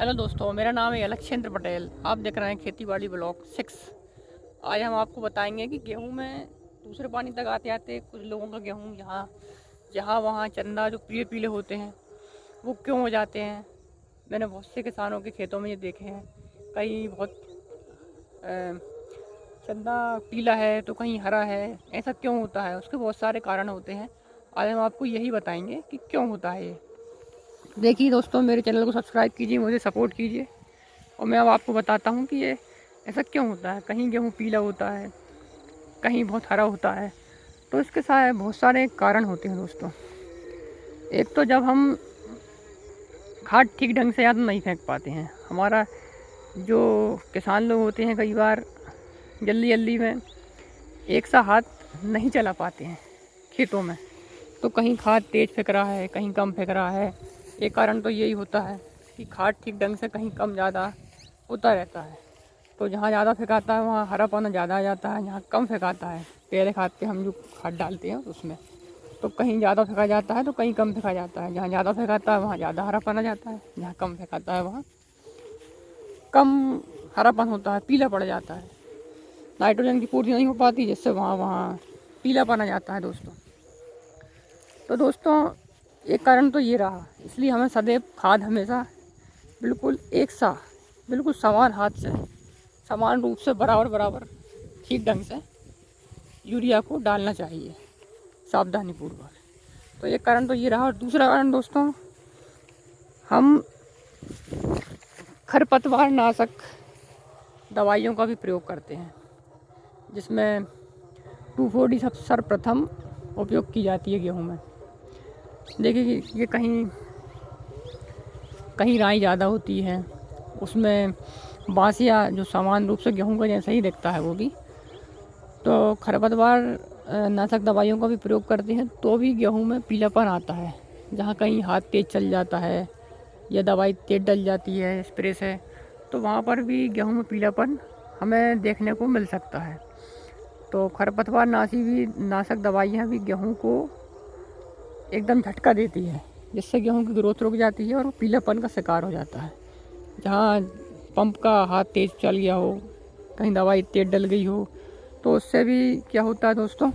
Hello दोस्तों, मेरा नाम है अलक्षेंद्र पटेल। आप देख रहे हैं खेती बाड़ी ब्लॉग 6। आज हम आपको बताएंगे कि गेहूं में दूसरे पानी तक आते आते कुछ लोगों का गेहूं यहाँ जहाँ वहाँ चंदा जो पीले पीले होते हैं वो क्यों हो जाते हैं। मैंने बहुत से किसानों के खेतों में ये देखे हैं, कहीं बहुत चंदा पीला है तो कहीं हरा है। ऐसा क्यों होता है? उसके बहुत सारे कारण होते हैं। आज हम आपको यही बताएंगे कि क्यों होता है ये। देखिए दोस्तों, मेरे चैनल को सब्सक्राइब कीजिए, मुझे सपोर्ट कीजिए और मैं अब आपको बताता हूँ कि ये ऐसा क्यों होता है। कहीं गेहूँ पीला होता है, कहीं बहुत हरा होता है, तो इसके साथ बहुत सारे कारण होते हैं दोस्तों। एक तो जब हम खाद ठीक ढंग से या तो नहीं फेंक पाते हैं। हमारा जो किसान लोग होते हैं कई बार जल्दी जल्दी में एक सा हाथ नहीं चला पाते हैं खेतों में, तो कहीं खाद तेज़ फेंक रहा है, कहीं कम फेंक रहा है। एक कारण तो यही होता है कि खाद ठीक ढंग से कहीं कम ज़्यादा होता रहता है। तो जहाँ ज़्यादा फेंकाता है वहाँ हरा पाना ज़्यादा आ जाता है, जहाँ कम फेंकाता है पहले खाद पे हम जो खाद डालते हैं उसमें, तो कहीं ज़्यादा फेंका जाता है तो कहीं कम फेंका जाता है। जहाँ ज़्यादा फेंकाता है वहाँ ज़्यादा हरापन आ जाता है, जहाँ कम फेंकाता है वहाँ कम हरापन होता है, पीला पड़ जाता है। नाइट्रोजन की पूर्ति नहीं हो पाती, जिससे वहाँ वहाँ पीलापन आ जाता है दोस्तों। तो दोस्तों एक कारण तो ये रहा, इसलिए हमें सदैव खाद हमेशा बिल्कुल एक सा, बिल्कुल समान हाथ से, समान रूप से बराबर बराबर ठीक ढंग से यूरिया को डालना चाहिए सावधानीपूर्वक। तो एक कारण तो ये रहा। और दूसरा कारण दोस्तों, हम खरपतवार नाशक दवाइयों का भी प्रयोग करते हैं, जिसमें 2,4-D सब सर्वप्रथम उपयोग की जाती है गेहूं में। देखिए कि ये कहीं कहीं राई ज़्यादा होती है, उसमें बासिया जो समान रूप से गेहूं का जैसा ही दिखता है वो भी, तो खरपतवार नाशक दवाइयों का भी प्रयोग करते हैं तो भी गेहूं में पीलापन आता है। जहाँ कहीं हाथ तेज़ चल जाता है या दवाई तेज़ डल जाती है स्प्रे से, तो वहाँ पर भी गेहूं में पीलापन हमें देखने को मिल सकता है। तो खरपतवार नाशक दवाइयाँ भी गेहूं को एकदम झटका देती है, जिससे गेहूं की ग्रोथ रुक जाती है और वो पीलापन का शिकार हो जाता है। जहाँ पंप का हाथ तेज़ चल गया हो, कहीं दवाई तेज़ डल गई हो, तो उससे भी क्या होता है दोस्तों,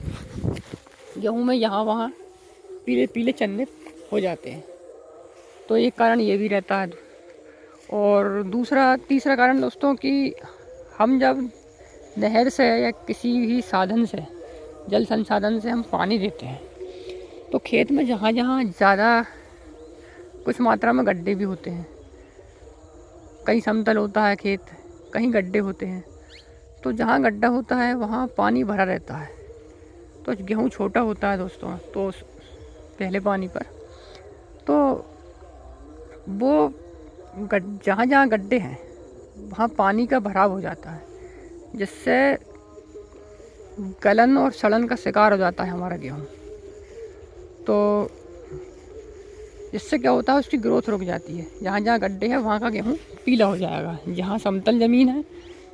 गेहूं में यहाँ वहाँ पीले पीले चन्ने हो जाते हैं। तो एक कारण ये भी रहता है। और तीसरा कारण दोस्तों कि हम जब नहर से या किसी भी साधन से, जल संसाधन से हम पानी देते हैं, तो खेत में जहाँ जहाँ ज़्यादा कुछ मात्रा में गड्ढे भी होते हैं, कहीं समतल होता है खेत, कहीं गड्ढे होते हैं, तो जहाँ गड्ढा होता है वहाँ पानी भरा रहता है। तो गेहूँ छोटा होता है दोस्तों, तो पहले पानी पर तो वो जहाँ जहाँ गड्ढे हैं वहाँ पानी का भराव हो जाता है, जिससे गलन और सड़न का शिकार हो जाता है हमारा गेहूँ। तो इससे क्या होता है, उसकी ग्रोथ रुक जाती है। जहाँ जहाँ गड्ढे हैं वहाँ का गेहूँ पीला हो जाएगा, जहाँ समतल ज़मीन है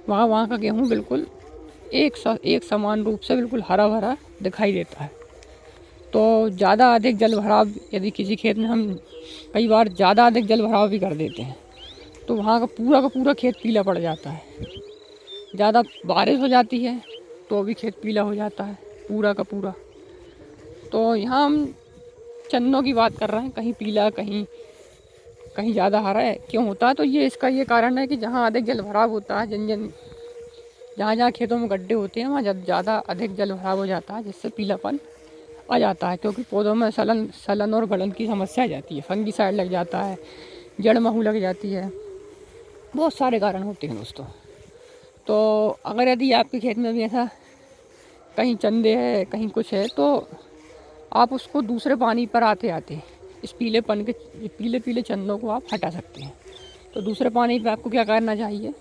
वहाँ का गेहूँ बिल्कुल एक समान रूप से बिल्कुल हरा भरा दिखाई देता है। तो ज़्यादा अधिक जल भराव यदि किसी खेत में हम कई बार ज़्यादा अधिक जल भराव भी कर देते हैं, तो वहाँ का पूरा खेत पीला पड़ जाता है। ज़्यादा बारिश हो जाती है तो भी खेत पीला हो जाता है पूरा का पूरा। तो यहाँ हम चन्नों की बात कर रहे हैं, कहीं पीला कहीं कहीं ज़्यादा हरा है। क्यों होता है? तो इसका ये कारण है कि जहाँ अधिक जल भराव होता है, जहाँ जहाँ खेतों में गड्ढे होते हैं वहाँ जब ज़्यादा अधिक जल भराव हो जाता है, जिससे पीलापन आ जाता है। क्योंकि पौधों में सलन और गलन की समस्या आ जाती है, फंगीसाइड लग जाता है, जड़ महू लग जाती है, बहुत सारे कारण होते हैं दोस्तों। तो अगर यदि आपके खेत में भी ऐसा कहीं चंदे है, कहीं कुछ है, तो आप उसको दूसरे पानी पर आते आते इस पीलेपन के पीले पीले चंदों को आप हटा सकते हैं। तो दूसरे पानी पे आपको क्या करना चाहिए,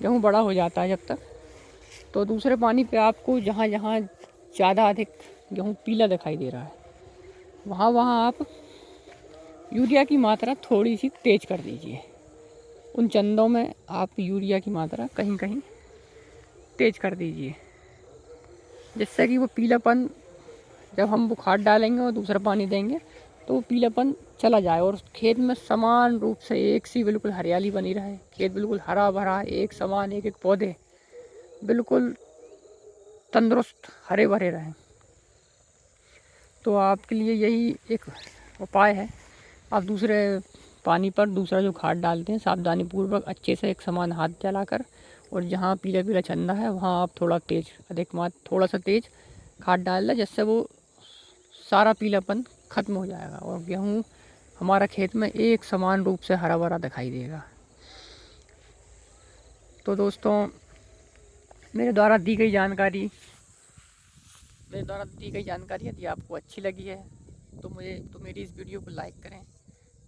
गेहूँ बड़ा हो जाता है जब तक, तो दूसरे पानी पे आपको जहाँ जहाँ ज़्यादा अधिक गेहूँ पीला दिखाई दे रहा है वहाँ वहाँ आप यूरिया की मात्रा थोड़ी सी तेज़ कर दीजिए। उन चंदों में आप यूरिया की मात्रा कहीं कहीं तेज़ कर दीजिए, जिससे कि वो पीलापन जब हम वो खाद डालेंगे और दूसरा पानी देंगे तो पीलापन चला जाए और खेत में समान रूप से एक सी बिल्कुल हरियाली बनी रहे, खेत बिल्कुल हरा भरा, एक समान एक एक पौधे बिल्कुल तंदुरुस्त हरे भरे रहें। तो आपके लिए यही एक उपाय है। आप दूसरे पानी पर दूसरा जो खाद डालते हैं सावधानी पूर्वक अच्छे से एक समान हाथ चलाकर, और जहाँ पीला पीला चंदा है वहाँ आप थोड़ा थोड़ा सा तेज़ खाद डाल दें, जिससे वो सारा पीलापन ख़त्म हो जाएगा और गेहूँ हमारा खेत में एक समान रूप से हरा भरा दिखाई देगा। तो दोस्तों, मेरे द्वारा दी गई जानकारी यदि आपको अच्छी लगी है तो मेरी इस वीडियो को लाइक करें,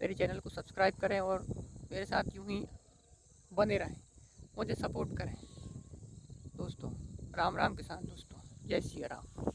मेरे चैनल को सब्सक्राइब करें और मेरे साथ यूं ही बने रहें, मुझे सपोर्ट करें। दोस्तों, राम राम किसान दोस्तों, जय सिया राम।